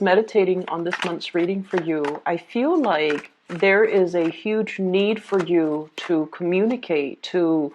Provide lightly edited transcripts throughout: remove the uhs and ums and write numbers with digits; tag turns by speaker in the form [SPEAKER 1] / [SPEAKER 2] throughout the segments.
[SPEAKER 1] Meditating on this month's reading for you, I feel like there is a huge need for you to communicate, to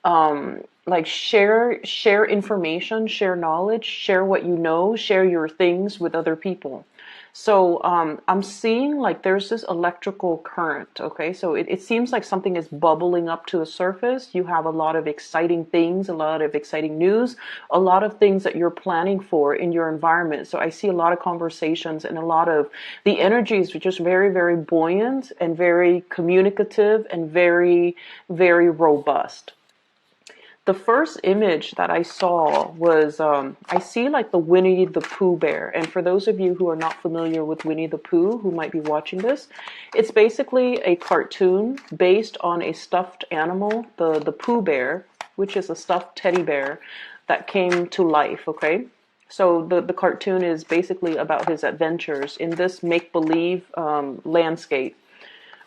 [SPEAKER 1] like share information, share knowledge, share what you know, share your things with other people. So I'm seeing like there's this electrical current. Okay, so it seems like something is bubbling up to the surface. You have a lot of exciting things, a lot of exciting news, a lot of things that you're planning for in your environment. So I see a lot of conversations and a lot of the energy is just very, very buoyant and very communicative and very, very robust. The first image that I saw was, I see like the Winnie the Pooh bear. And for those of you who are not familiar with Winnie the Pooh, who might be watching this, it's basically a cartoon based on a stuffed animal, the Pooh bear, which is a stuffed teddy bear that came to life, okay? So the cartoon is basically about his adventures in this make-believe landscape.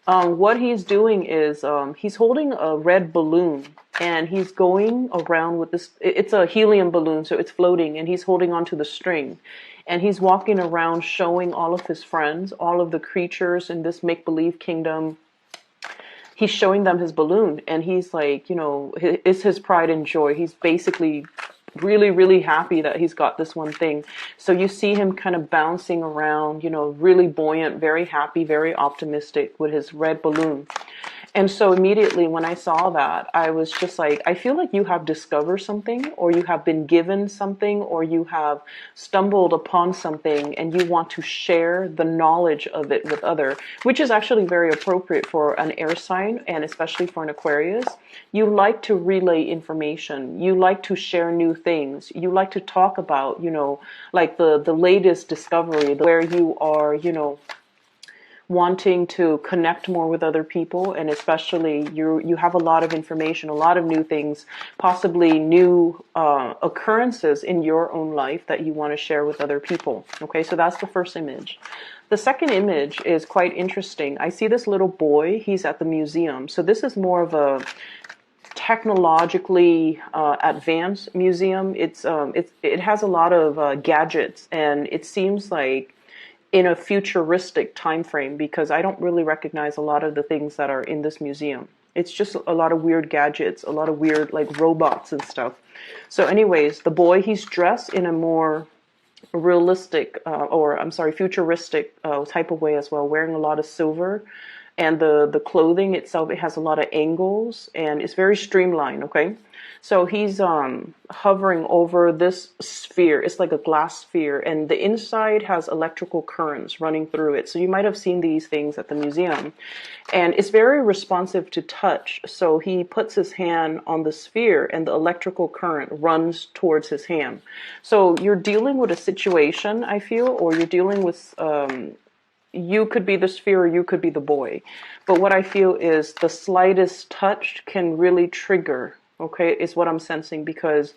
[SPEAKER 1] What he's doing is he's holding a red balloon and he's going around with this. It's a helium balloon, so it's floating, and he's holding onto the string. And he's walking around showing all of his friends, all of the creatures in this make-believe kingdom. He's showing them his balloon, and he's like, you know, it's his pride and joy. He's basically really, really happy that he's got this one thing. So you see him kind of bouncing around, you know, really buoyant, very happy, very optimistic with his red balloon. And so immediately when I saw that, I was just like, I feel like you have discovered something, or you have been given something, or you have stumbled upon something and you want to share the knowledge of it with other, which is actually very appropriate for an air sign and especially for an Aquarius. You like to relay information. You like to share new things. You like to talk about, you know, like the latest discovery, where you are, you know, wanting to connect more with other people, and especially you have a lot of information, a lot of new things, possibly new occurrences in your own life that you want to share with other people. Okay, so that's the first image. The second image is quite interesting. I see this little boy. He's at the museum. So this is more of a technologically advanced museum. It has a lot of gadgets, and it seems like in a futuristic time frame, because I don't really recognize a lot of the things that are in this museum. It's just a lot of weird gadgets, a lot of weird like robots and stuff. So anyways, the boy, he's dressed in a more realistic or I'm sorry, futuristic type of way as well, wearing a lot of silver. And the clothing itself, it has a lot of angles and it's very streamlined, okay? So he's hovering over this sphere. It's like a glass sphere, and the inside has electrical currents running through it. So you might have seen these things at the museum. And it's very responsive to touch. So he puts his hand on the sphere and the electrical current runs towards his hand. So you're dealing with a situation, I feel, or you're dealing with you could be the sphere or you could be the boy. But what I feel is the slightest touch can really trigger, okay, is what I'm sensing, because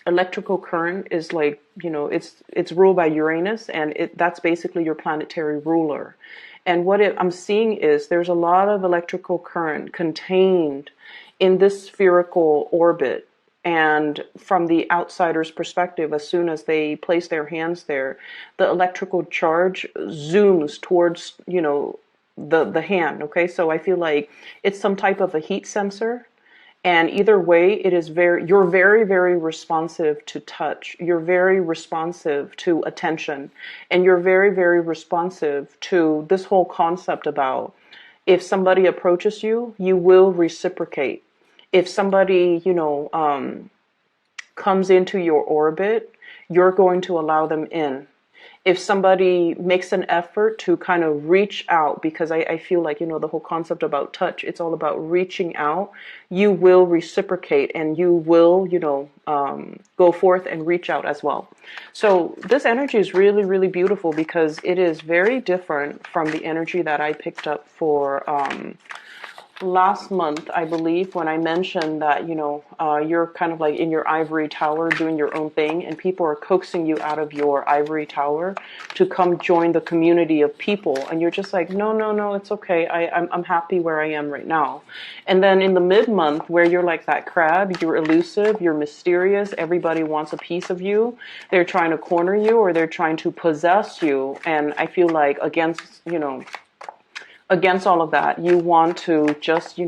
[SPEAKER 1] electrical current is like, you know, it's ruled by Uranus, and that's basically your planetary ruler. And what I'm seeing is there's a lot of electrical current contained in this spherical orbit. And from the outsider's perspective, as soon as they place their hands there, the electrical charge zooms towards, you know, the hand. Okay, so I feel like it's some type of a heat sensor. And either way, it is you're very, very responsive to touch. You're very responsive to attention. And you're very, very responsive to this whole concept about if somebody approaches you, you will reciprocate. If somebody, you know, comes into your orbit, you're going to allow them in. If somebody makes an effort to kind of reach out, because I feel like, you know, the whole concept about touch, it's all about reaching out, you will reciprocate and you will, you know, go forth and reach out as well. So this energy is really, really beautiful because it is very different from the energy that I picked up for last month, I believe, when I mentioned that, you're kind of like in your ivory tower doing your own thing, and people are coaxing you out of your ivory tower to come join the community of people, and you're just like, no, no, no, it's okay. I'm happy where I am right now. And then in the mid-month, where you're like that crab, you're elusive, you're mysterious, everybody wants a piece of you. They're trying to corner you, or they're trying to possess you. And I feel like against all of that, you want to just,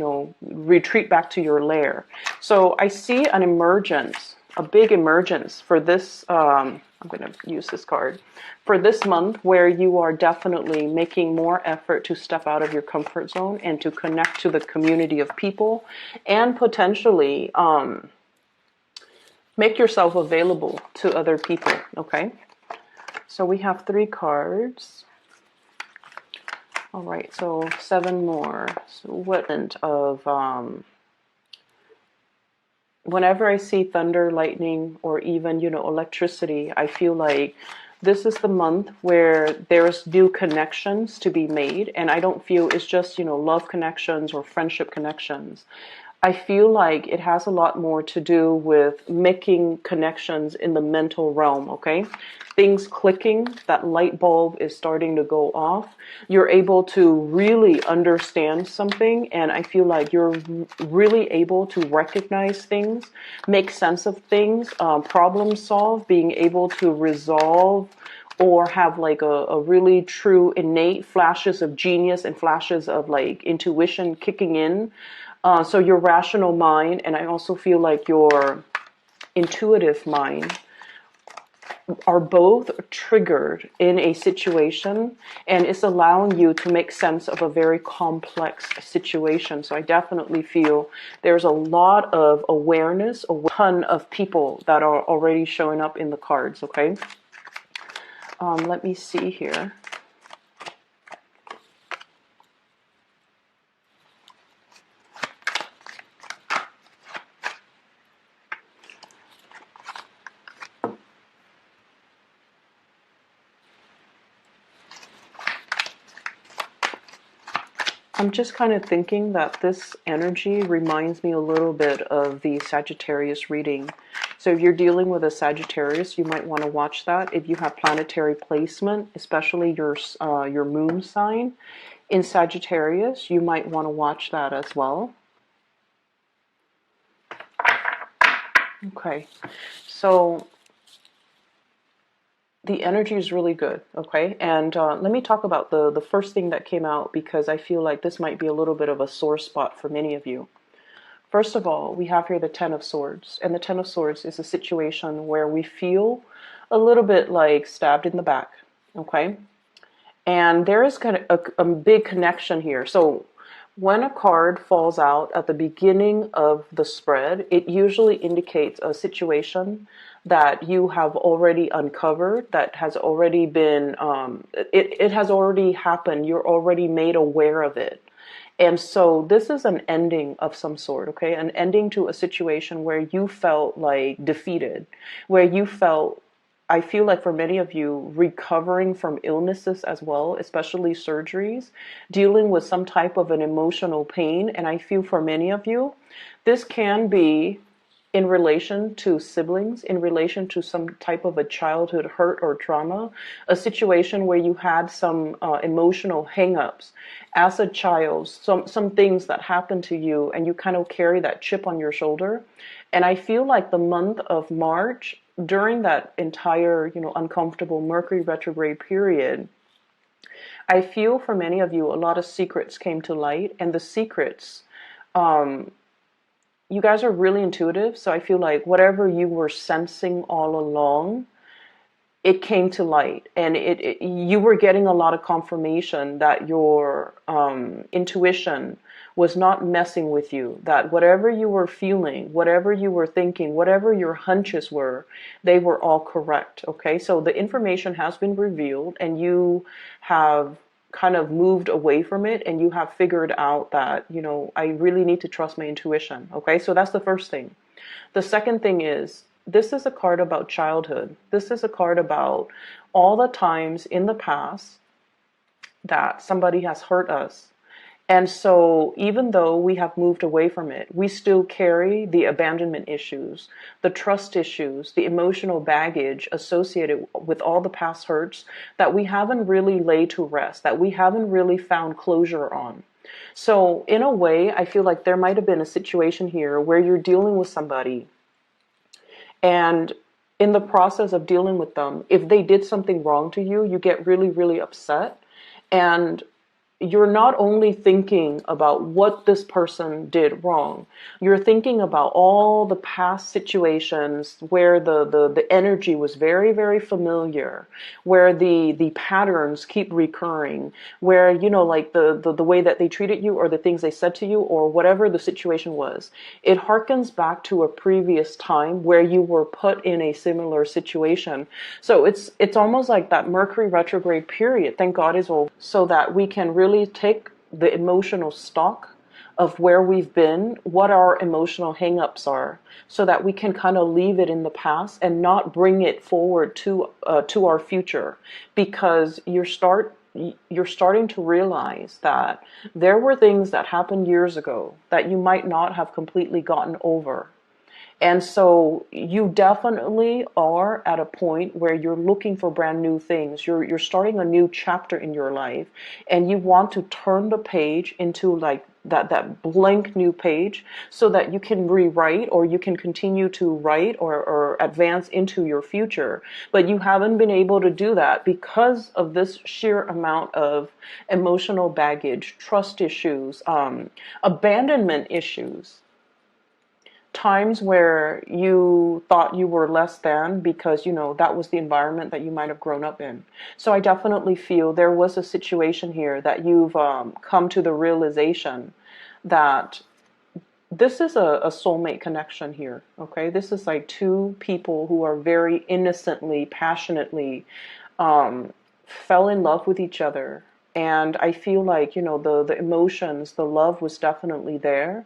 [SPEAKER 1] retreat back to your lair. So I see an emergence, a big emergence for this. I'm going to use this card for this month, where you are definitely making more effort to step out of your comfort zone and to connect to the community of people, and potentially make yourself available to other people. Okay. So we have 3 cards. All right, so 7 more. So what of whenever I see thunder, lightning, or even, electricity, I feel like this is the month where there's new connections to be made. And I don't feel it's just, love connections or friendship connections. I feel like it has a lot more to do with making connections in the mental realm, okay? Things clicking, that light bulb is starting to go off. You're able to really understand something, and I feel like you're really able to recognize things, make sense of things, problem solve, being able to resolve, or have like a really true innate flashes of genius and flashes of like intuition kicking in. So your rational mind, and I also feel like your intuitive mind, are both triggered in a situation, and it's allowing you to make sense of a very complex situation. So I definitely feel there's a lot of awareness, a ton of people that are already showing up in the cards, okay? Let me see here. I'm just kind of thinking that this energy reminds me a little bit of the Sagittarius reading. So if you're dealing with a Sagittarius, you might want to watch that. If you have planetary placement, especially your moon sign in Sagittarius, you might want to watch that as well. Okay, so the energy is really good, okay? And let me talk about the first thing that came out, because I feel like this might be a little bit of a sore spot for many of you. First of all, we have here the Ten of Swords. And the Ten of Swords is a situation where we feel a little bit like stabbed in the back, okay? And there is kind of a big connection here. So when a card falls out at the beginning of the spread, it usually indicates a situation that you have already uncovered, that has already been, it has already happened. You're already made aware of it. And so this is an ending of some sort, okay? An ending to a situation where you felt like defeated, where you felt, I feel like for many of you, recovering from illnesses as well, especially surgeries, dealing with some type of an emotional pain. And I feel for many of you, this can be in relation to siblings, in relation to some type of a childhood hurt or trauma, a situation where you had some emotional hang-ups as a child, some things that happened to you, and you kind of carry that chip on your shoulder. And I feel like the month of March, during that entire, uncomfortable Mercury retrograde period, I feel for many of you, a lot of secrets came to light, and the secrets, you guys are really intuitive, so I feel like whatever you were sensing all along, it came to light, and you were getting a lot of confirmation that your intuition was not messing with you, that whatever you were feeling, whatever you were thinking, whatever your hunches were, they were all correct, okay? So the information has been revealed, and you have kind of moved away from it, and you have figured out that, I really need to trust my intuition, okay? So that's the first thing. The second thing is, this is a card about childhood. This is a card about all the times in the past that somebody has hurt us, And so even though we have moved away from it, we still carry the abandonment issues, the trust issues, the emotional baggage associated with all the past hurts that we haven't really laid to rest, that we haven't really found closure on. So in a way, I feel like there might have been a situation here where you're dealing with somebody, and in the process of dealing with them, if they did something wrong to you, you get really, really upset. And you're not only thinking about what this person did wrong, you're thinking about all the past situations where the energy was very, very familiar, where the patterns keep recurring, where, you know, like the way that they treated you or the things they said to you or whatever the situation was. It harkens back to a previous time where you were put in a similar situation. So it's almost like that Mercury retrograde period, thank God, is over, so that we can really take the emotional stock of where we've been, what our emotional hangups are, so that we can kind of leave it in the past and not bring it forward to our future, because you're starting to realize that there were things that happened years ago that you might not have completely gotten over. And so you definitely are at a point where you're looking for brand new things. You're starting a new chapter in your life, and you want to turn the page into like that blank new page, so that you can rewrite, or you can continue to write, or advance into your future. But you haven't been able to do that because of this sheer amount of emotional baggage, trust issues, abandonment issues, times where you thought you were less than because, you know, that was the environment that you might have grown up in. So I definitely feel there was a situation here that you've come to the realization that this is a soulmate connection here. Okay, this is like two people who are very innocently, passionately fell in love with each other. And I feel like, you know, the emotions, the love was definitely there.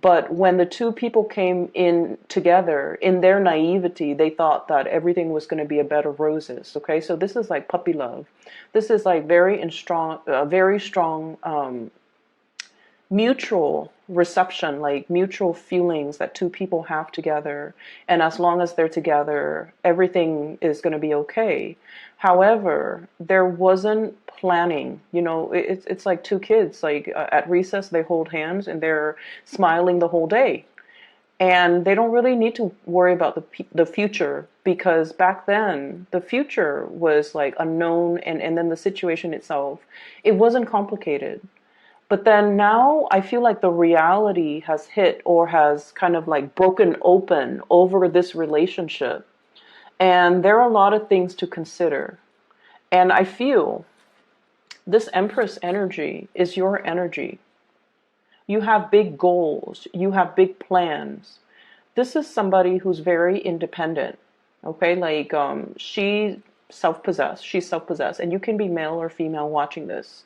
[SPEAKER 1] But when the two people came in together, in their naivety, they thought that everything was going to be a bed of roses. Okay, so this is like puppy love. This is like very strong mutual reception, like mutual feelings that two people have together. And as long as they're together, everything is going to be okay. However, there wasn't planning. You know, it's like two kids, like at recess, they hold hands and they're smiling the whole day. And they don't really need to worry about the future, because back then the future was like unknown, and then the situation itself, it wasn't complicated. But then now I feel like the reality has hit, or has kind of like broken open over this relationship. And there are a lot of things to consider. And I feel this Empress energy is your energy. You have big goals. You have big plans. This is somebody who's very independent. Okay, like she's self-possessed, and you can be male or female watching this.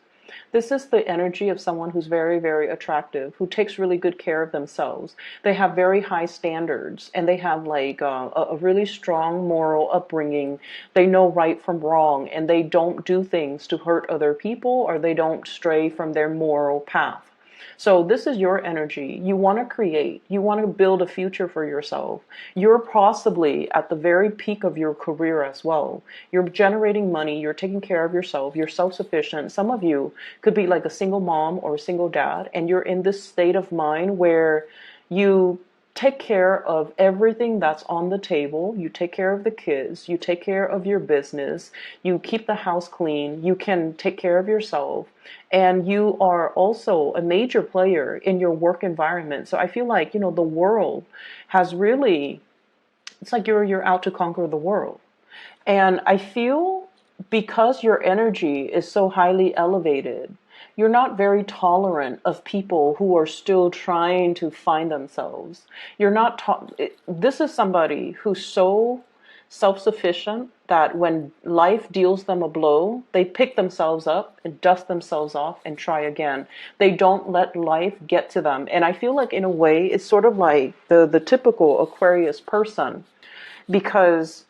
[SPEAKER 1] This is the energy of someone who's very, very attractive, who takes really good care of themselves. They have very high standards, and they have like a really strong moral upbringing. They know right from wrong, and they don't do things to hurt other people, or they don't stray from their moral path. So this is your energy. You want to create. You want to build a future for yourself. You're possibly at the very peak of your career as well. You're generating money. You're taking care of yourself. You're self-sufficient. Some of you could be like a single mom or a single dad, and you're in this state of mind where you take care of everything that's on the table. You take care of the kids. You take care of your business. You keep the house clean. You can take care of yourself. And you are also a major player in your work environment. So I feel like, you know, the world has really, it's like you're out to conquer the world. And I feel because your energy is so highly elevated, you're not very tolerant of people who are still trying to find themselves. You're not, this is somebody who's so self-sufficient that when life deals them a blow, they pick themselves up and dust themselves off and try again. They don't let life get to them. And I feel like in a way, it's sort of like the typical Aquarius person, because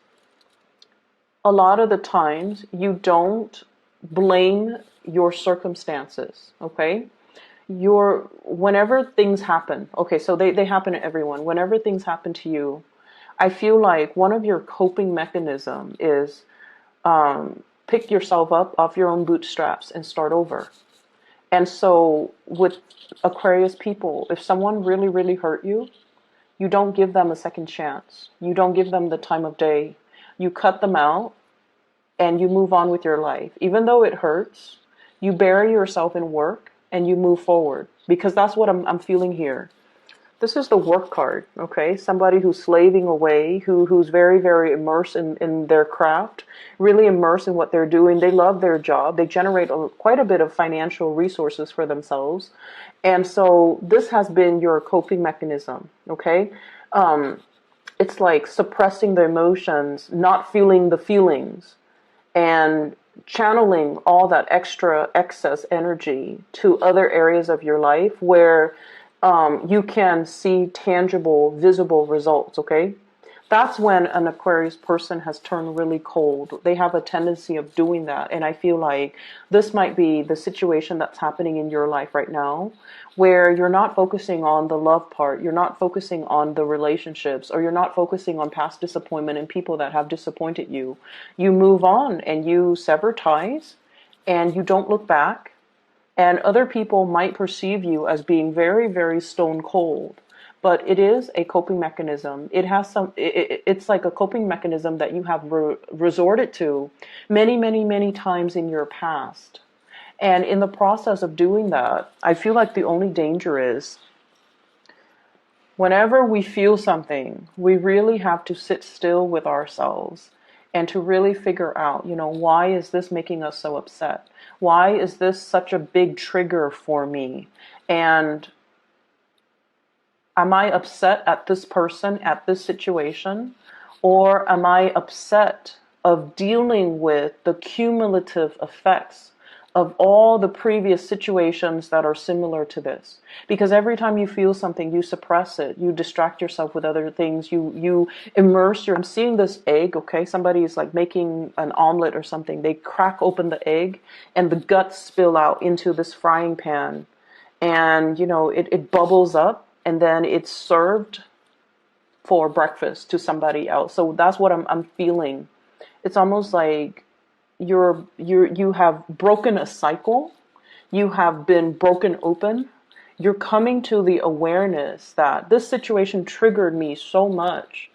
[SPEAKER 1] a lot of the times you don't blame your circumstances, okay? whenever things happen, okay, so they happen to everyone. Whenever things happen to you, I feel like one of your coping mechanism is pick yourself up off your own bootstraps and start over. And so with Aquarius people, if someone really, really hurt you, you don't give them a second chance. You don't give them the time of day. You cut them out and you move on with your life. Even though it hurts, you bury yourself in work and you move forward, because that's what I'm feeling here. This is the work card, okay? Somebody who's slaving away, who's very, very immersed in their craft, really immersed in what they're doing. They love their job. They generate quite a bit of financial resources for themselves. And so this has been your coping mechanism, okay? It's like suppressing the emotions, not feeling the feelings, and channeling all that extra excess energy to other areas of your life where you can see tangible, visible results, okay? That's when an Aquarius person has turned really cold. They have a tendency of doing that. And I feel like this might be the situation that's happening in your life right now, where you're not focusing on the love part, you're not focusing on the relationships, or you're not focusing on past disappointment and people that have disappointed you. You move on and you sever ties and you don't look back. And other people might perceive you as being very, very stone cold. But it is a coping mechanism. It has it's like a coping mechanism that you have resorted to many, many, many times in your past. And in the process of doing that, I feel like the only danger is whenever we feel something, we really have to sit still with ourselves and to really figure out, why is this making us so upset? Why is this such a big trigger for me? And am I upset at this person, at this situation? Or am I upset of dealing with the cumulative effects of all the previous situations that are similar to this? Because every time you feel something, you suppress it, you distract yourself with other things, you immerse I'm seeing this egg, okay? Somebody is like making an omelet or something. They crack open the egg and the guts spill out into this frying pan. And, it bubbles up. And then it's served for breakfast to somebody else. So that's what I'm feeling. It's almost like you have broken a cycle. You have been broken open. You're coming to the awareness that this situation triggered me so much,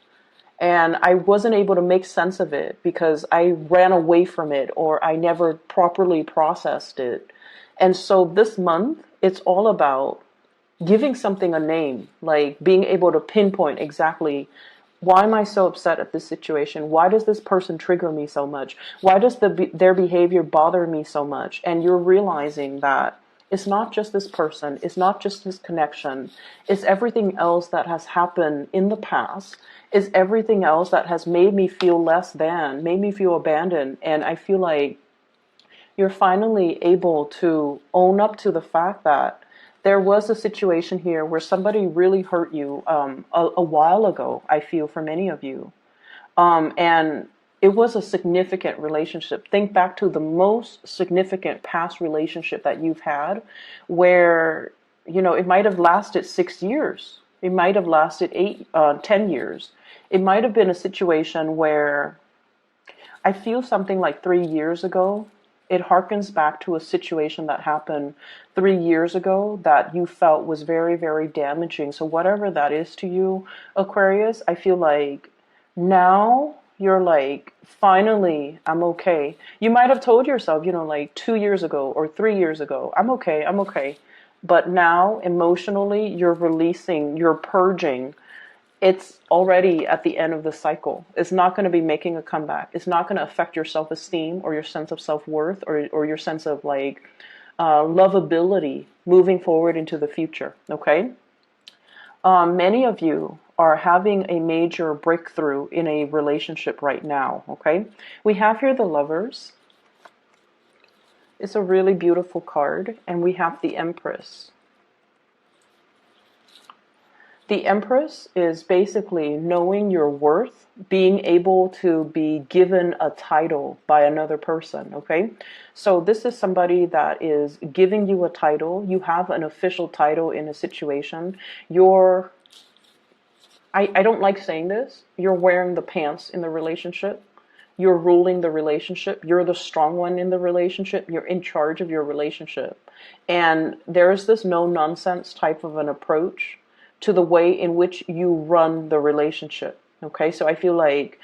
[SPEAKER 1] and I wasn't able to make sense of it because I ran away from it or I never properly processed it. And so this month, it's all about giving something a name, like being able to pinpoint exactly, why am I so upset at this situation? Why does this person trigger me so much? Why does their behavior bother me so much? And you're realizing that it's not just this person, it's not just this connection, it's everything else that has happened in the past, it's everything else that has made me feel less than, made me feel abandoned. And I feel like you're finally able to own up to the fact that there was a situation here where somebody really hurt you a while ago, I feel, for many of you. And it was a significant relationship. Think back to the most significant past relationship that you've had where, it might have lasted 6 years. It might have lasted 10 years. It might have been a situation where I feel something like 3 years ago. It harkens back to a situation that happened 3 years ago that you felt was very, very damaging. So whatever that is to you, Aquarius, I feel like now you're like, finally, I'm okay. You might have told yourself, like 2 years ago or 3 years ago, I'm okay, I'm okay. But now emotionally, you're releasing, you're purging. It's already at the end of the cycle. It's not going to be making a comeback. It's not going to affect your self-esteem or your sense of self-worth or your sense of like lovability moving forward into the future. Okay. Many of you are having a major breakthrough in a relationship right now. Okay. We have here the Lovers. It's a really beautiful card. And we have the Empress. The Empress is basically knowing your worth, being able to be given a title by another person, okay? So this is somebody that is giving you a title. You have an official title in a situation. You're, I don't like saying this, you're wearing the pants in the relationship. You're ruling the relationship. You're the strong one in the relationship. You're in charge of your relationship. And there's this no nonsense type of an approach to the way in which you run the relationship. Okay, so I feel like,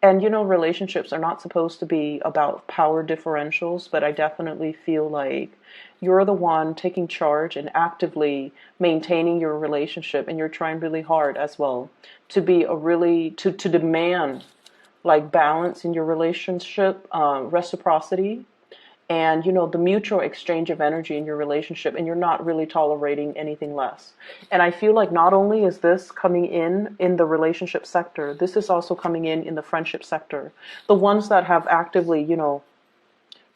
[SPEAKER 1] and you know, relationships are not supposed to be about power differentials, but I definitely feel like you're the one taking charge and actively maintaining your relationship, and you're trying really hard as well to be a really, to demand like balance in your relationship, reciprocity, and you know, the mutual exchange of energy in your relationship, and you're not really tolerating anything less. And I feel like not only is this coming in the relationship sector, this is also coming in the friendship sector. The ones that have actively, you know,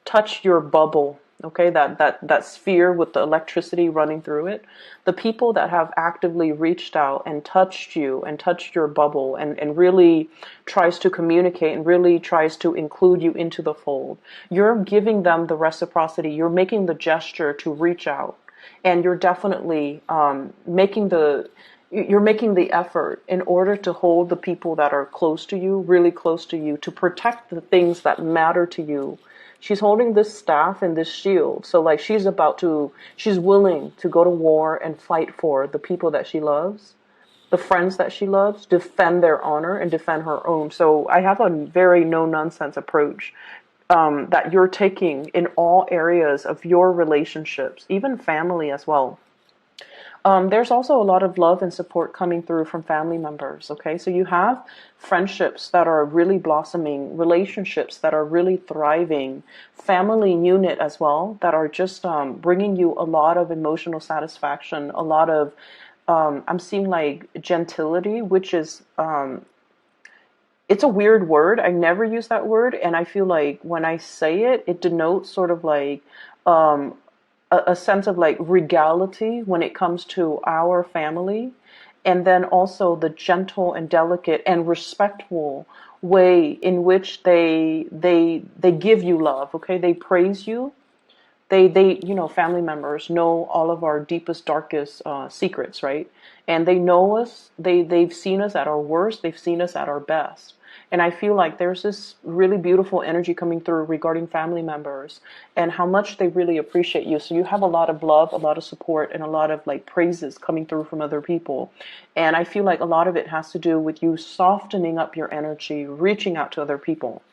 [SPEAKER 1] touched your bubble, okay, that sphere with the electricity running through it, the people that have actively reached out and touched you and touched your bubble, and really tries to communicate and really tries to include you into the fold, you're giving them the reciprocity. You're making the gesture to reach out, and you're definitely making the effort in order to hold the people that are close to you, really close to you, to protect the things that matter to you. She's holding this staff and this shield. So like she's willing to go to war and fight for the people that she loves, the friends that she loves, defend their honor and defend her own. So I have a very no nonsense approach that you're taking in all areas of your relationships, even family as well. There's also a lot of love and support coming through from family members, okay? So you have friendships that are really blossoming, relationships that are really thriving, family unit as well, that are just bringing you a lot of emotional satisfaction, a lot of, I'm seeing like gentility, which is, it's a weird word. I never use that word, and I feel like when I say it, it denotes sort of like, um, a sense of like regality when it comes to our family, and then also the gentle and delicate and respectful way in which they give you love. Okay, they praise you. They you know, family members know all of our deepest, darkest secrets, right? And they know us. They've seen us at our worst. They've seen us at our best. And I feel like there's this really beautiful energy coming through regarding family members and how much they really appreciate you. So you have a lot of love, a lot of support, and a lot of like praises coming through from other people. And I feel like a lot of it has to do with you softening up your energy, reaching out to other people.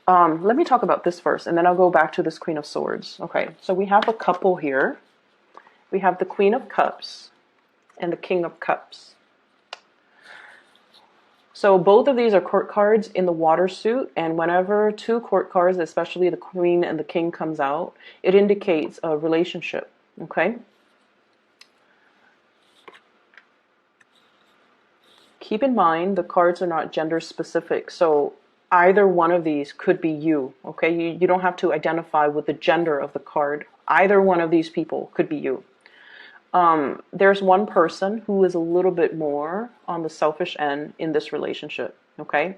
[SPEAKER 1] Let me talk about this first, and then I'll go back to this Queen of Swords. Okay, so we have a couple here. We have the Queen of Cups and the King of Cups. So both of these are court cards in the water suit, and whenever two court cards, especially the Queen and the King, comes out, it indicates a relationship, okay? Keep in mind, the cards are not gender specific, so either one of these could be you, okay? You don't have to identify with the gender of the card. Either one of these people could be you. There's one person who is a little bit more on the selfish end in this relationship, okay?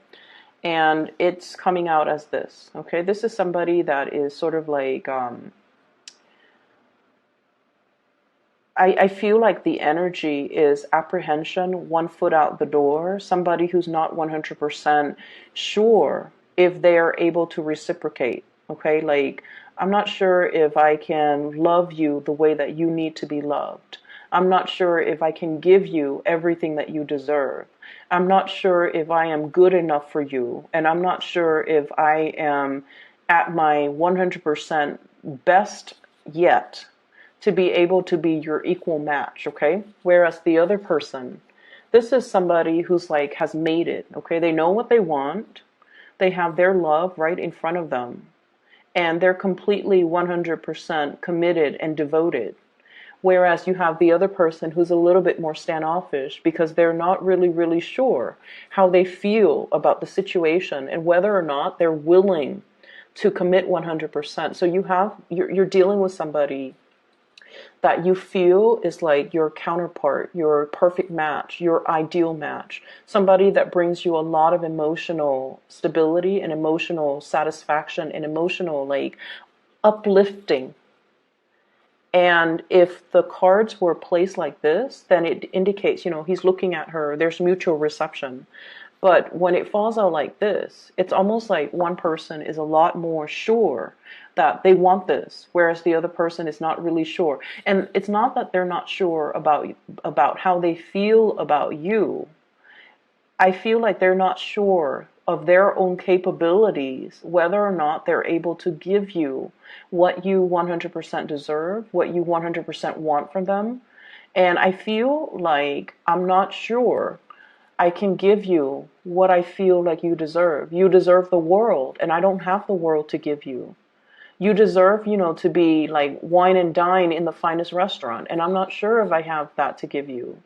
[SPEAKER 1] And it's coming out as this, okay? This is somebody that is sort of like, I feel like the energy is apprehension, one foot out the door, somebody who's not 100% sure if they are able to reciprocate, okay? Like, I'm not sure if I can love you the way that you need to be loved. I'm not sure if I can give you everything that you deserve. I'm not sure if I am good enough for you. And I'm not sure if I am at my 100% best yet to be able to be your equal match, okay? Whereas the other person, this is somebody who's like, has made it, okay? They know what they want. They have their love right in front of them. And they're completely 100% committed and devoted. Whereas you have the other person who's a little bit more standoffish because they're not really sure how they feel about the situation and whether or not they're willing to commit 100%. So you're dealing with somebody that you feel is like your counterpart, your perfect match, your ideal match, somebody that brings you a lot of emotional stability and emotional satisfaction and emotional like uplifting. And if the cards were placed like this, then it indicates, he's looking at her, there's mutual reception. But when it falls out like this, it's almost like one person is a lot more sure that they want this, whereas the other person is not really sure. And it's not that they're not sure about how they feel about you. I feel like they're not sure of their own capabilities, whether or not they're able to give you what you 100% deserve, what you 100% want from them. And I feel like I'm not sure I can give you what I feel like you deserve. You deserve the world, and I don't have the world to give you. You deserve, to be like wine and dine in the finest restaurant, and I'm not sure if I have that to give you.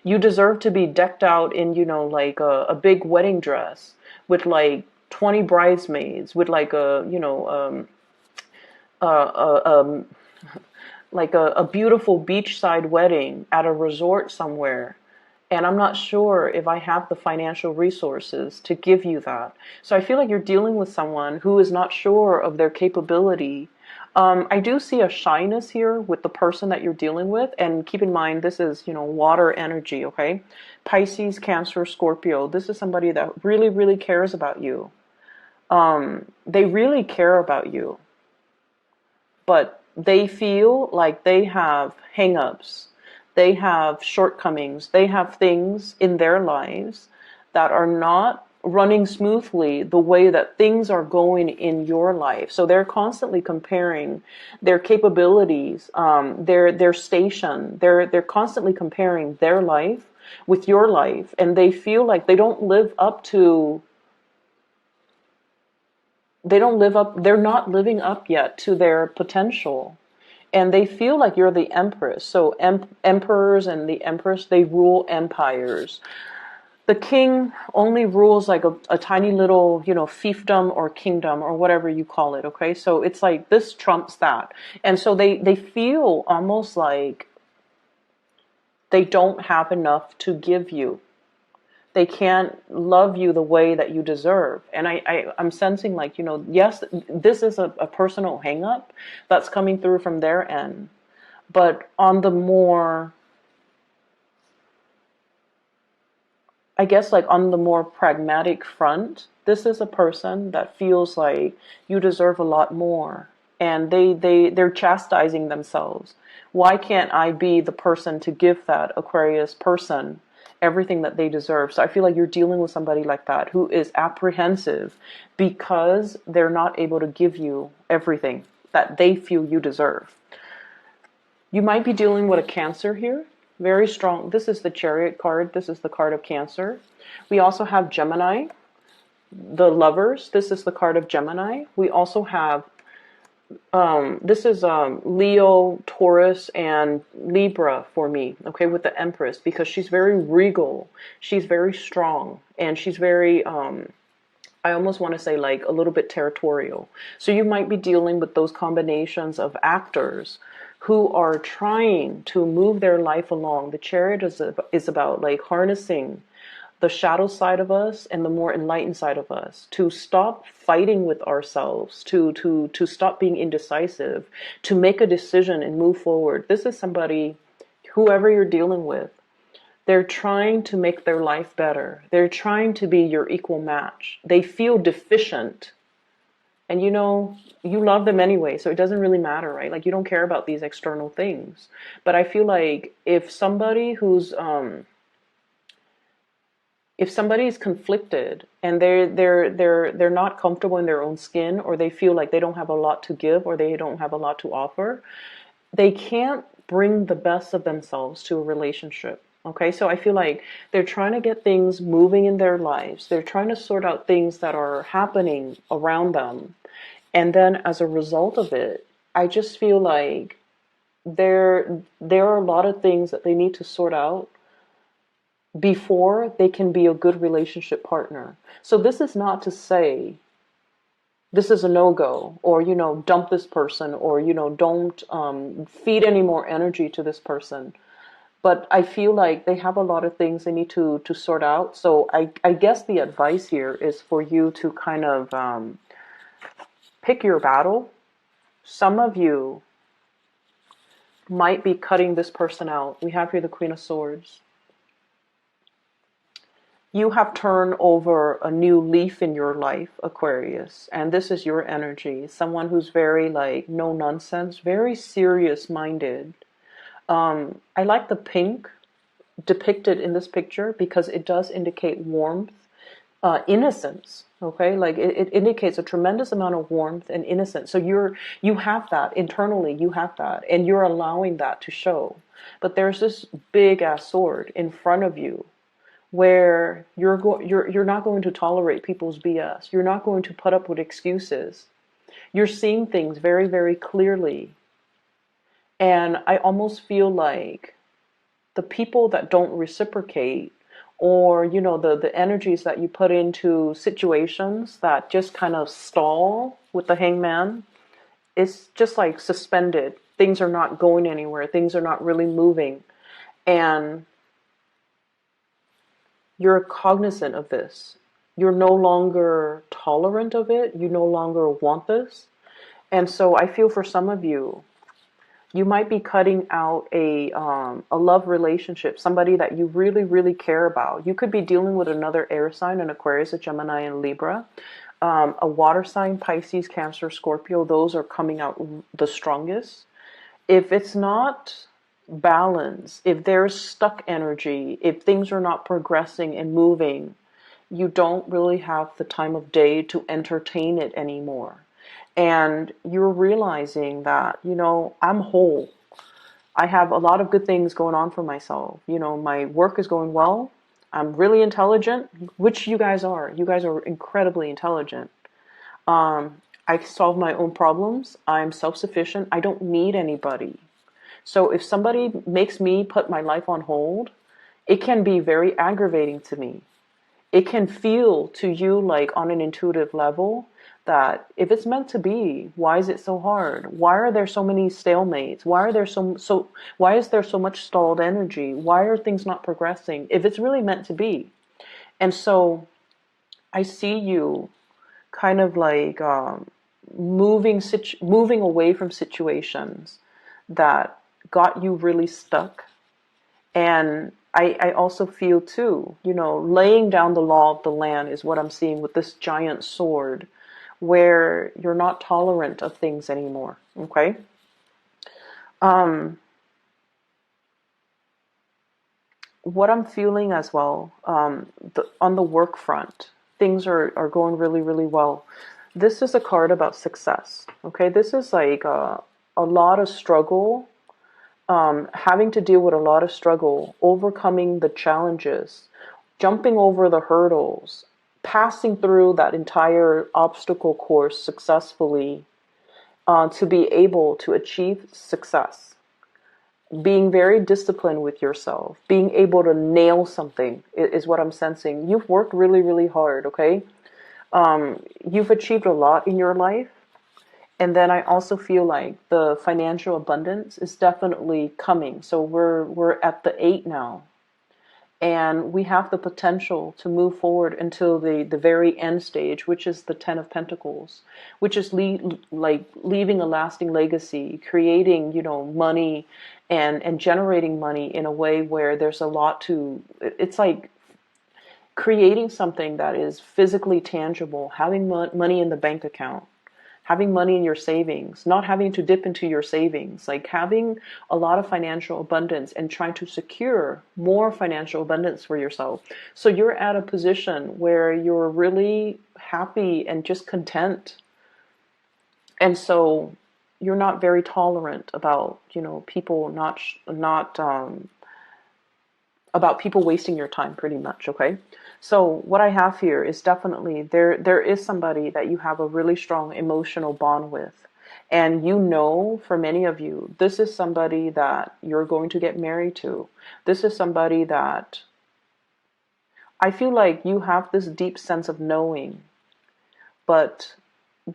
[SPEAKER 1] You deserve to be decked out in, like a big wedding dress with like 20 bridesmaids, with like a like a beautiful beachside wedding at a resort somewhere. And I'm not sure if I have the financial resources to give you that. So I feel like you're dealing with someone who is not sure of their capability. I do see a shyness here with the person that you're dealing with. And keep in mind, this is, water energy, okay? Pisces, Cancer, Scorpio. This is somebody that really, really cares about you. They really care about you. But they feel like they have hang-ups. They have shortcomings. They have things in their lives that are not running smoothly the way that things are going in your life. So they're constantly comparing their capabilities, their station. They're constantly comparing their life with your life, and they feel like they don't live up to. They're not living up yet to their potential. And they feel like you're the empress. So emperors and the empress, they rule empires. The king only rules like a tiny little, fiefdom or kingdom or whatever you call it, okay? So it's like this trumps that. And so they feel almost like they don't have enough to give you. They can't love you the way that you deserve. And I'm sensing like, yes, this is a personal hang up that's coming through from their end. But on the more, I guess like on the more pragmatic front, this is a person that feels like you deserve a lot more. And they're chastising themselves. Why can't I be the person to give that Aquarius person everything that they deserve? So I feel like you're dealing with somebody like that who is apprehensive because they're not able to give you everything that they feel you deserve. You might be dealing with a Cancer here. Very strong. This is the Chariot card. This is the card of Cancer. We also have Gemini, the Lovers. This is the card of Gemini. We also have this is Leo, Taurus, and Libra for me, okay, with the Empress, because she's very regal, she's very strong, and she's very, I almost want to say like a little bit territorial. So you might be dealing with those combinations of actors who are trying to move their life along. The Chariot is about like harnessing the shadow side of us and the more enlightened side of us, to stop fighting with ourselves, to stop being indecisive, to make a decision and move forward. This is somebody, whoever you're dealing with, they're trying to make their life better. They're trying to be your equal match. They feel deficient. And you love them anyway, so it doesn't really matter, right? Like you don't care about these external things. But I feel like if somebody is conflicted and they're not comfortable in their own skin, or they feel like they don't have a lot to give, or they don't have a lot to offer, they can't bring the best of themselves to a relationship. Okay, so I feel like they're trying to get things moving in their lives. They're trying to sort out things that are happening around them. And then as a result of it, I just feel like there are a lot of things that they need to sort out before they can be a good relationship partner. So this is not to say this is a no-go, or, dump this person, or, don't feed any more energy to this person. But I feel like they have a lot of things they need to sort out. So I guess the advice here is for you to kind of pick your battle. Some of you might be cutting this person out. We have here the Queen of Swords. You have turned over a new leaf in your life, Aquarius, and this is your energy. Someone who's very like no nonsense, very serious minded. I like the pink depicted in this picture because it does indicate warmth, innocence. Okay, like it indicates a tremendous amount of warmth and innocence. So you have that internally, you have that, and you're allowing that to show. But there's this big ass sword in front of you where you're not going to tolerate people's BS. You're not going to put up with excuses. You're seeing things very, very clearly. And I almost feel like the people that don't reciprocate, or the energies that you put into situations that just kind of stall with the hangman, it's just like suspended. Things are not going anywhere. Things are not really moving. And you're cognizant of this. You're no longer tolerant of it. You no longer want this. And so I feel for some of you, you might be cutting out a love relationship, somebody that you really, really care about. You could be dealing with another air sign, an Aquarius, a Gemini, and Libra. A water sign, Pisces, Cancer, Scorpio, those are coming out the strongest. If it's not balance, if there's stuck energy, if things are not progressing and moving, you don't really have the time of day to entertain it anymore. And you're realizing that, I'm whole. I have a lot of good things going on for myself. My work is going well. I'm really intelligent, which you guys are. You guys are incredibly intelligent. I solve my own problems. I'm self-sufficient. I don't need anybody. So if somebody makes me put my life on hold, it can be very aggravating to me. It can feel to you like on an intuitive level that if it's meant to be, why is it so hard? Why are there so many stalemates? Why is there so much stalled energy? Why are things not progressing? If it's really meant to be. And so I see you kind of like moving away from situations that got you really stuck. And I also feel too, laying down the law of the land is what I'm seeing with this giant sword, where you're not tolerant of things anymore. Okay. What I'm feeling as well, on the work front, things are going really, really well. This is a card about success. Okay. This is like a lot of struggle, having to deal with a lot of struggle, overcoming the challenges, jumping over the hurdles, passing through that entire obstacle course successfully, to be able to achieve success. Being very disciplined with yourself, being able to nail something is what I'm sensing. You've worked really, really hard, okay? You've achieved a lot in your life. And then I also feel like the financial abundance is definitely coming. So we're at the 8 now. And we have the potential to move forward until the very end stage, which is the 10 of Pentacles, which is leaving a lasting legacy, creating, money and generating money in a way where there's a lot to, it's like creating something that is physically tangible, having money in the bank account, having money in your savings, not having to dip into your savings, like having a lot of financial abundance and trying to secure more financial abundance for yourself. So you're at a position where you're really happy and just content. And so you're not very tolerant about, people about people wasting your time pretty much, okay? So what I have here is definitely there is somebody that you have a really strong emotional bond with. And for many of you, this is somebody that you're going to get married to. This is somebody that I feel like you have this deep sense of knowing, but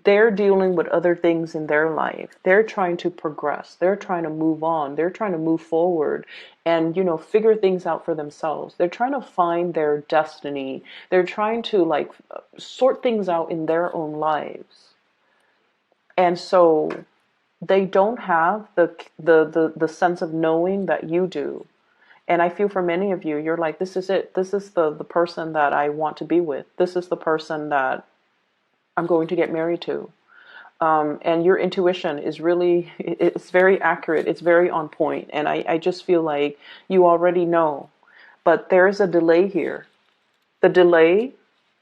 [SPEAKER 1] they're dealing with other things in their life. They're trying to progress. They're trying to move on. They're trying to move forward and, figure things out for themselves. They're trying to find their destiny. They're trying to like sort things out in their own lives. And so they don't have the sense of knowing that you do. And I feel for many of you, you're like, this is it. This is the person that I want to be with. This is the person that I'm going to get married to. And your intuition is really, it's very accurate. It's very on point. And I just feel like you already know. But there's a delay here. The delay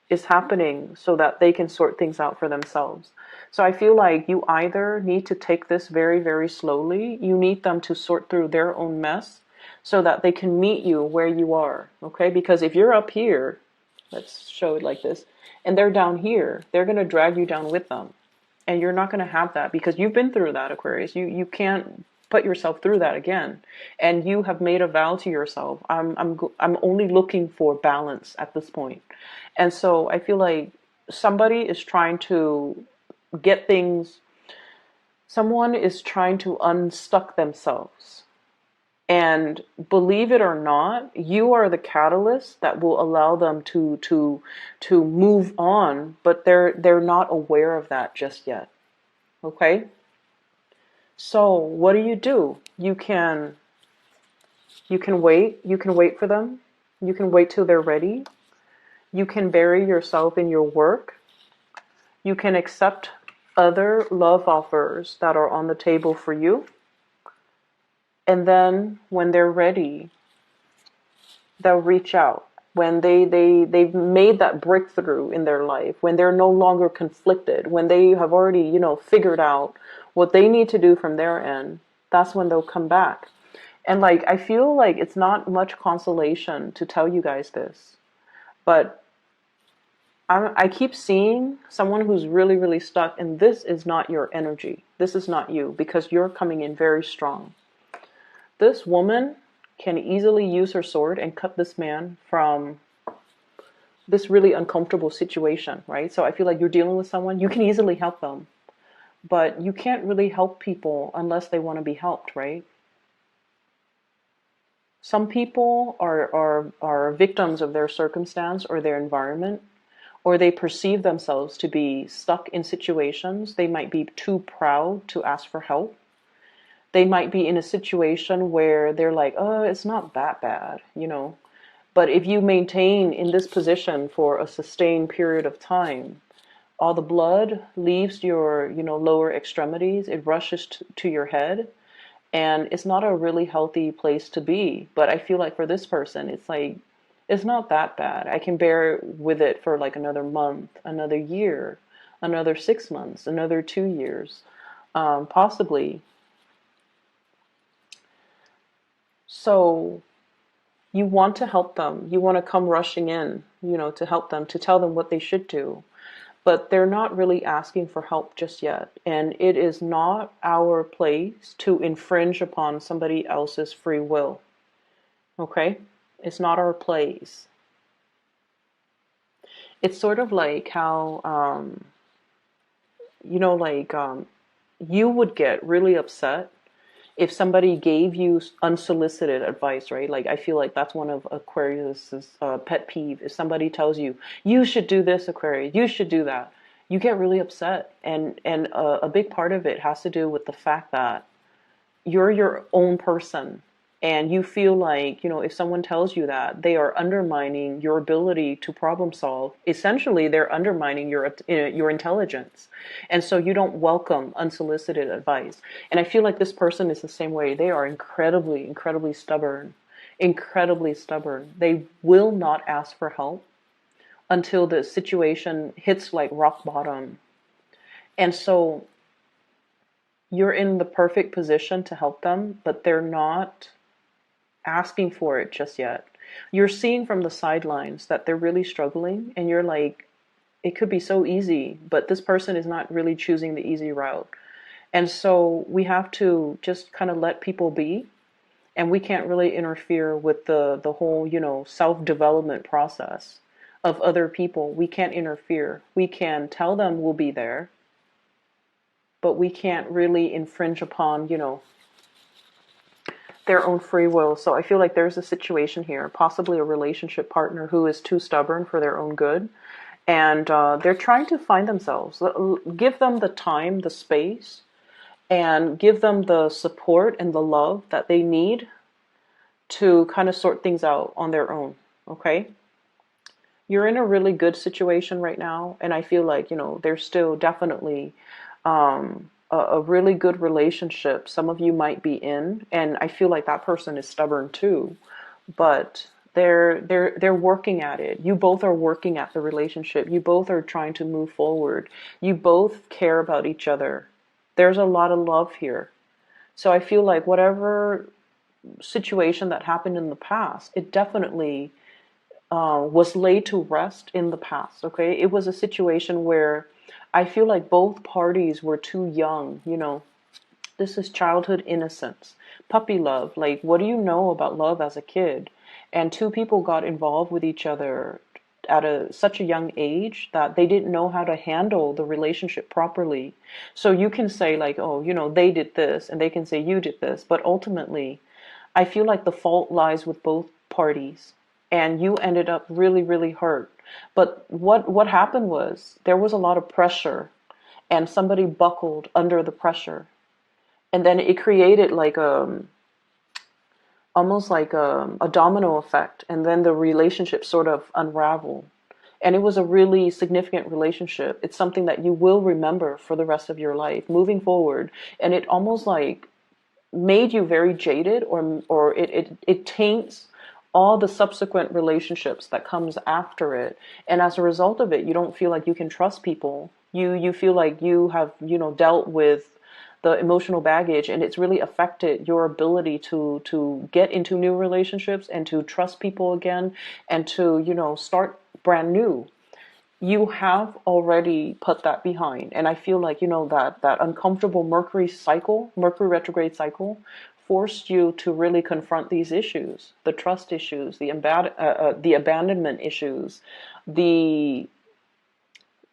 [SPEAKER 1] is happening so that they can sort things out for themselves. So I feel like you either need to take this very, very slowly. You need them to sort through their own mess so that they can meet you where you are. Okay? Because if you're up here, let's show it like this, and they're down here, they're going to drag you down with them. And you're not going to have that because you've been through that, Aquarius. You can't put yourself through that again. And you have made a vow to yourself. I'm only looking for balance at this point. And so I feel like somebody is trying to get things, someone is trying to unstuck themselves. And believe it or not, you are the catalyst that will allow them to move on, but they're not aware of that just yet. Okay? So what do? You can wait. You can wait for them. You can wait till they're ready. You can bury yourself in your work. You can accept other love offers that are on the table for you. And then when they're ready, they'll reach out. When they've made that breakthrough in their life, when they're no longer conflicted, when they have already, figured out what they need to do from their end, that's when they'll come back. And like, I feel like it's not much consolation to tell you guys this, but I keep seeing someone who's really, really stuck, and this is not your energy. This is not you, because you're coming in very strong. This woman can easily use her sword and cut this man from this really uncomfortable situation, right? So I feel like you're dealing with someone, you can easily help them, but you can't really help people unless they want to be helped, right? Some people are victims of their circumstance or their environment, or they perceive themselves to be stuck in situations. They might be too proud to ask for help. They might be in a situation where they're like, oh, it's not that bad, But if you maintain in this position for a sustained period of time, all the blood leaves your, lower extremities. It rushes to your head. And it's not a really healthy place to be. But I feel like for this person, it's like, it's not that bad. I can bear with it for like another month, another year, another 6 months, another 2 years, possibly. So you want to help them. You want to come rushing in, to help them, to tell them what they should do. But they're not really asking for help just yet. And it is not our place to infringe upon somebody else's free will. Okay? It's not our place. It's sort of like how, you would get really upset if somebody gave you unsolicited advice, right? Like, I feel like that's one of Aquarius's pet peeve. If somebody tells you, you should do this, Aquarius, you should do that, you get really upset. And a big part of it has to do with the fact that you're your own person. And you feel like, if someone tells you that, they are undermining your ability to problem solve. Essentially, they're undermining your intelligence. And so you don't welcome unsolicited advice. And I feel like this person is the same way. They are incredibly, incredibly stubborn. Incredibly stubborn. They will not ask for help until the situation hits like rock bottom. And so you're in the perfect position to help them, but they're not asking for it just yet. You're seeing from the sidelines that they're really struggling, and you're like, it could be so easy, but this person is not really choosing the easy route. And so we have to just kind of let people be, and we can't really interfere with the whole, self-development process of other people. We can't interfere. We can tell them we'll be there, but we can't really infringe upon, their own free will. So I feel like there's a situation here, possibly a relationship partner who is too stubborn for their own good. And they're trying to find themselves. Give them the time, the space, and give them the support and the love that they need to kind of sort things out on their own. Okay? You're in a really good situation right now. And I feel like, there's still definitely a really good relationship some of you might be in, and I feel like that person is stubborn too, but they're working at it. You both are working at the relationship. You both are trying to move forward. You both care about each other. There's a lot of love here. So I feel like whatever situation that happened in the past, it definitely was laid to rest in the past. Okay, it was a situation where I feel like both parties were too young. This is childhood innocence, puppy love. Like, what do you know about love as a kid? And two people got involved with each other at such a young age that they didn't know how to handle the relationship properly. So you can say like, oh, they did this, and they can say you did this. But ultimately, I feel like the fault lies with both parties. And you ended up really, really hurt. But what happened was there was a lot of pressure, and somebody buckled under the pressure. And then it created like almost like a domino effect. And then the relationship sort of unraveled. And it was a really significant relationship. It's something that you will remember for the rest of your life moving forward. And it almost like made you very jaded, or it taints all the subsequent relationships that comes after it. And as a result of it, you don't feel like you can trust people. You feel like you have, dealt with the emotional baggage, and it's really affected your ability to get into new relationships and to trust people again, and to, start brand new. You have already put that behind. And I feel like, that uncomfortable Mercury retrograde cycle forced you to really confront these issues, the trust issues, the abandonment issues, the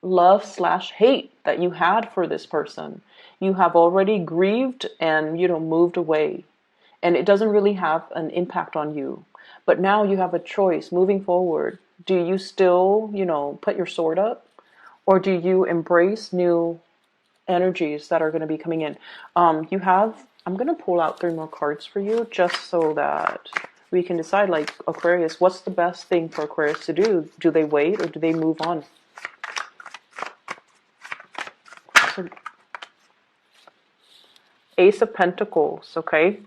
[SPEAKER 1] love/hate that you had for this person. You have already grieved and, moved away. And it doesn't really have an impact on you. But now you have a choice moving forward. Do you still, put your sword up? Or do you embrace new energies that are going to be coming in? I'm going to pull out 3 more cards for you just so that we can decide, like, Aquarius, what's the best thing for Aquarius to do? Do they wait or do they move on? So, Ace of Pentacles, okay?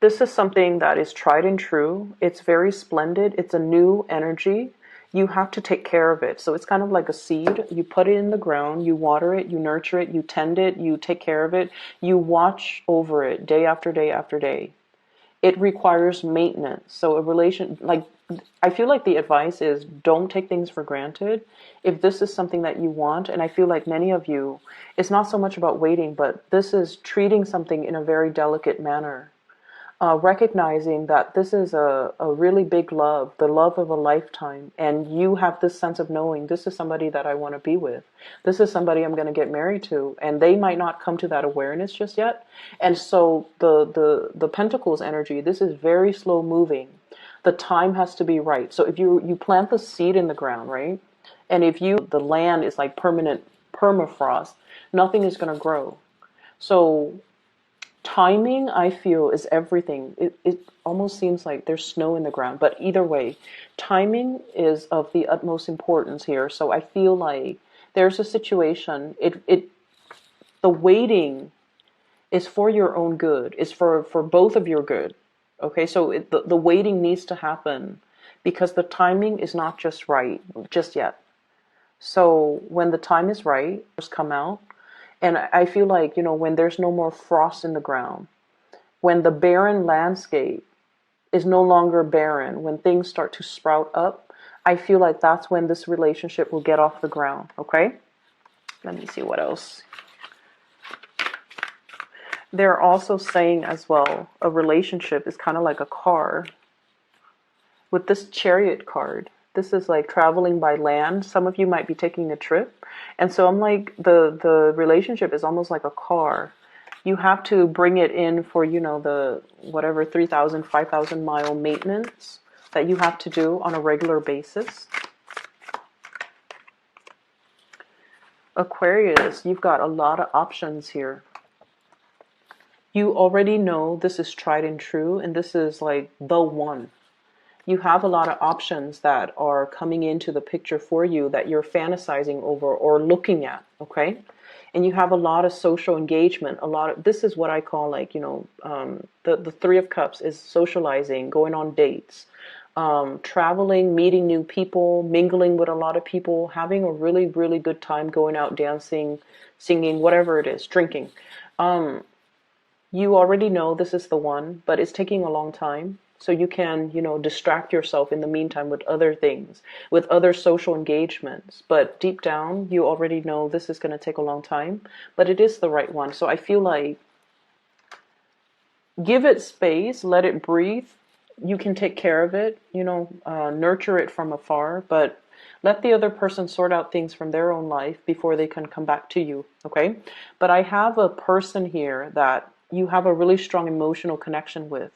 [SPEAKER 1] This is something that is tried and true. It's very splendid. It's a new energy. You have to take care of it. So it's kind of like a seed. You put it in the ground, you water it, you nurture it, you tend it, you take care of it, you watch over it day after day after day. It requires maintenance. So I feel like the advice is don't take things for granted. If this is something that you want, and I feel like many of you, it's not so much about waiting, but this is treating something in a very delicate manner. Recognizing that this is a really big love, the love of a lifetime, and you have this sense of knowing this is somebody that I want to be with. This is somebody I'm going to get married to, and they might not come to that awareness just yet. And so the Pentacles energy, this is very slow moving. The time has to be right. So if you plant the seed in the ground, right? And if the land is like permanent permafrost, nothing is going to grow. So timing, I feel, is everything. It almost seems like there's snow in the ground, but either way, timing is of the utmost importance here. So I feel like there's a situation. The waiting is for your own good. It's for both of your good. Okay, so the waiting needs to happen because the timing is not just right just yet. So when the time is right, just come out. And I feel like, when there's no more frost in the ground, when the barren landscape is no longer barren, when things start to sprout up, I feel like that's when this relationship will get off the ground, okay? Let me see what else. They're also saying as well, a relationship is kind of like a car. With this Chariot card, This is like traveling by land. Some of you might be taking a trip. And so I'm like, the relationship is almost like a car. You have to bring it in for, you know, the whatever 3,000, 5,000 mile maintenance that you have to do on a regular basis. Aquarius, you've got a lot of options here. You already know this is tried and true, and this is like the one. You have a lot of options that are coming into the picture for you that you're fantasizing over or looking at, okay? And you have a lot of social engagement, a lot of, this is what I call like, you know, the Three of Cups is socializing, going on dates, traveling, meeting new people, mingling with a lot of people, having a really, really good time going out dancing, singing, whatever it is, drinking. You already know this is the one, but it's taking a long time. So you can, you know, distract yourself in the meantime with other things, with other social engagements. But deep down, you already know this is going to take a long time, but it is the right one. So I feel like give it space, let it breathe. You can take care of it, you know, nurture it from afar, but let the other person sort out things from their own life before they can come back to you, okay? But I have a person here that you have a really strong emotional connection with.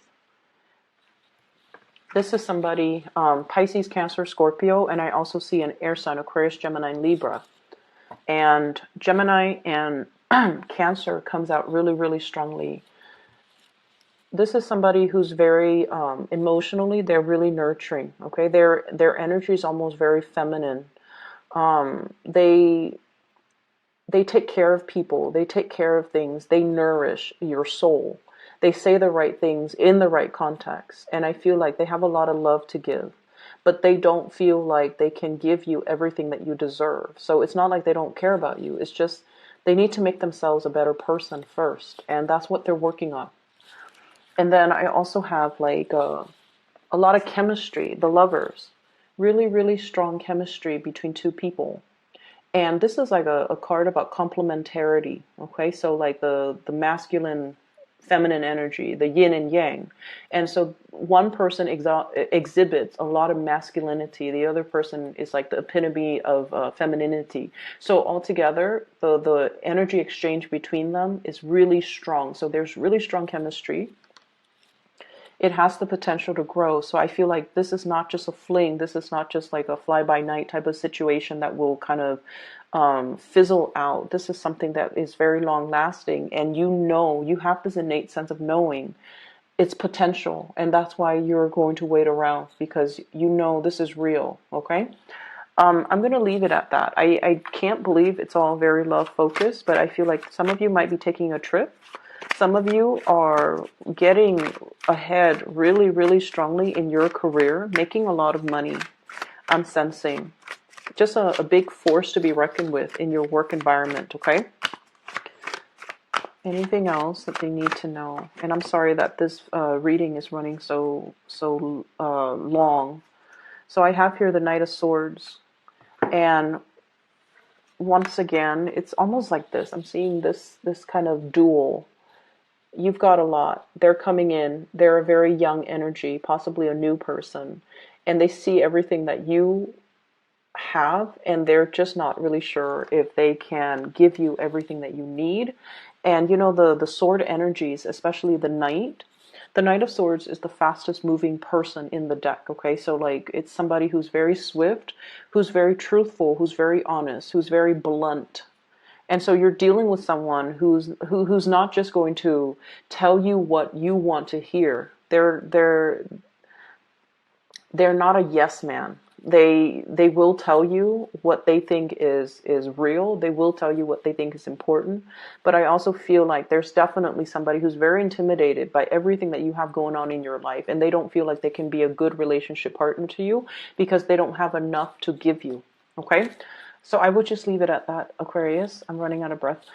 [SPEAKER 1] This is somebody, Pisces, Cancer, Scorpio, and I also see an air sign, Aquarius, Gemini, and Libra. And Gemini and Cancer comes out really, really strongly. This is somebody who's very, emotionally, they're really nurturing, okay? Their energy is almost very feminine. They take care of people. They take care of things. They nourish your soul. They say the right things in the right context. And I feel like they have a lot of love to give, but they don't feel like they can give you everything that you deserve. So it's not like they don't care about you. It's just they need to make themselves a better person first. And that's what they're working on. And then I also have like a lot of chemistry, the lovers, really, really strong chemistry between two people. And this is like a card about complementarity, okay? So like the masculine, feminine energy, the yin and yang. And so one person exhibits a lot of masculinity. The other person is like the epitome of femininity. So altogether, the energy exchange between them is really strong. So there's really strong chemistry. It has the potential to grow. So I feel like this is not just a fling. This is not just like a fly-by-night type of situation that will kind of fizzle out. This is something that is very long-lasting. And you know, you have this innate sense of knowing its potential. And that's why you're going to wait around, because you know this is real, okay? I'm going to leave it at that. I can't believe it's all very love-focused, but I feel like some of you might be taking a trip. Some of you are getting ahead really, really strongly in your career, making a lot of money. I'm sensing just a big force to be reckoned with in your work environment, okay? Anything else that they need to know? And I'm sorry that this reading is running so long. So I have here the Knight of Swords. And once again, it's almost like this. I'm seeing this kind of duel. You've got a lot. They're coming in. They're a very young energy, possibly a new person. And they see everything that you have, and they're just not really sure if they can give you everything that you need. And you know, the sword energies, especially the Knight of Swords is the fastest moving person in the deck, okay? So like it's somebody who's very swift, who's very truthful, who's very honest, who's very blunt. And so you're dealing with someone who's not just going to tell you what you want to hear. They're not a yes man. They will tell you what they think is real. They will tell you what they think is important. But I also feel like there's definitely somebody who's very intimidated by everything that you have going on in your life, and they don't feel like they can be a good relationship partner to you because they don't have enough to give you. Okay? So I would just leave it at that, Aquarius. I'm running out of breath.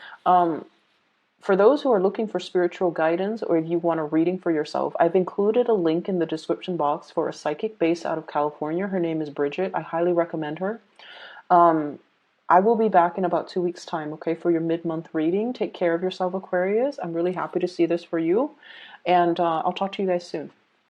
[SPEAKER 1] For those who are looking for spiritual guidance, or if you want a reading for yourself, I've included a link in the description box for a psychic based out of California. Her name is Bridget. I highly recommend her. I will be back in about 2 weeks' time, okay, for your mid-month reading. Take care of yourself, Aquarius. I'm really happy to see this for you. And I'll talk to you guys soon.